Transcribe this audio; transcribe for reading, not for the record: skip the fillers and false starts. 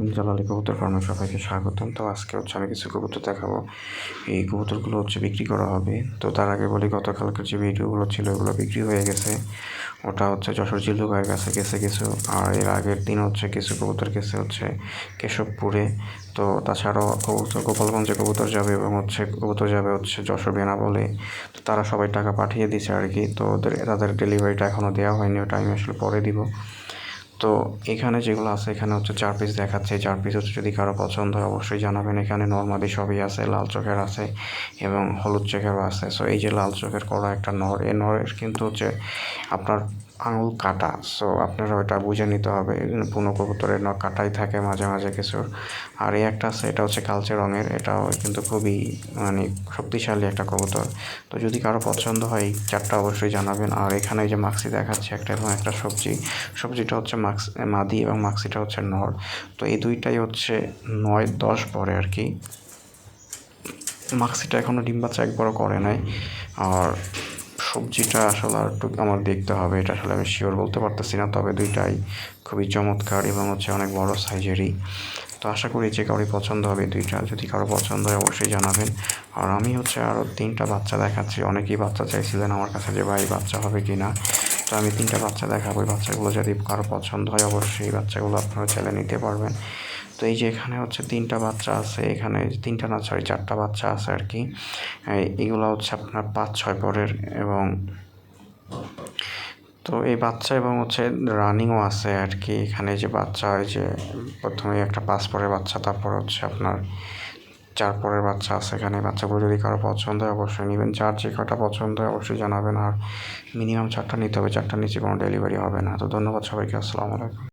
আলাইকুম, জালালি কবুতর ফার্মে সবাইকে স্বাগতম। তো আজকে আমি কিছু কবুতর দেখাবো। এই কবুতরগুলো বিক্রি করা হবে। তো তার আগে বলি, গতকালকের যে ভিডিওগুলো ছিল ওগুলো বিক্রি হয়ে গেছে। ওটা যশোর জিল্লু ভাইয়ের কাছে গেছে কিছু, আর এর আগের দিন কিছু কবুতর গেছে কেশবপুরে। তো তাছাড়াও গোপালগঞ্জে কবুতর যাবে, এবং কবুতর যাবে যশোর বেনাপোলে। তো তারা সবাই টাকা পাঠিয়ে দিছে আর কি। তো তাদের ডেলিভারিটা এখনও দেওয়া হয়নি, ওটা আমি আসলে পরে দিব। তো এখানে যেগুলো আছে, এখানে 4 পিস দেখাচ্ছে। 4 পিস যদি কারো পছন্দ হয় অবশ্যই জানাবেন। এখানে নর্মাদি সবই আছে, লাল চোখের আছে এবং হলুদ চোখেরও আছে। সো এই যে লাল চোখের করা একটা নর, এই নরের কিন্তু আপনার আঙুল কাটা। সো আপনারা ওইটা বুঝে নিতে হবে। বুনো কবুতরের নখ কাটাই থাকে মাঝে মাঝে কিছুর। আর এই একটা আছে, এটা কালচে রঙের। এটাও কিন্তু খুবই শক্তিশালী একটা কবুতর। তো যদি কারো পছন্দ হয় 4টা অবশ্যই জানাবেন। আর এখানে যে মাক্সি দেখাচ্ছে একটা, এবং একটা সবজিটা মাদি, এবং মাক্সিটা নর। তো এই দুইটাই 9-10 পরে আর কি। মাক্সিটা এখনও ডিম বাচ্চা একবারও করে নাই। আর সবজিটা আসলে আর একটু আমার দেখতে হবে, এটা আসলে আমি শিওর বলতে পারতেছি না। তবে দুইটাই খুবই চমৎকার এবং অনেক বড় সাইজেরই। তো আশা করি যে কারোর পছন্দ হবে দুইটা। যদি কারো পছন্দ হয় অবশ্যই জানাবেন। আর আমি আরও 3টা বাচ্চা দেখাচ্ছি। অনেকেই বাচ্চা চাইছিলেন আমার কাছে যে ভাই বাচ্চা হবে কি না। তো আমি 3টা বাচ্চা দেখাবো। এই বাচ্চাগুলো যদি কারো পছন্দ হয় অবশ্যই এই বাচ্চাগুলো আপনারা চাইলে নিতে পারবেন। তো এই যে এখানে 3টা বাচ্চা আছে। এখানে 3টা না, 4টা বাচ্চা আছে আর কি। এগুলো আপনার 5-6 পরের, এবং তো এই বাচ্চা এবং রানিংও আছে আর কি। এখানে যে বাচ্চা, প্রথমে একটা 5 পরের বাচ্চা, তারপর আপনার 4 পরের বাচ্চা আছে এখানে। বাচ্চাগুলো যদি কারো পছন্দ হয় অবশ্যই নেবেন। যার যে কটা পছন্দ হয় অবশ্যই জানাবেন। আর মিনিমাম 4টা নিতে হবে, 4টার নিচে কোনো ডেলিভারি হবে না। তো ধন্যবাদ সবাইকে, আসসালামু আলাইকুম।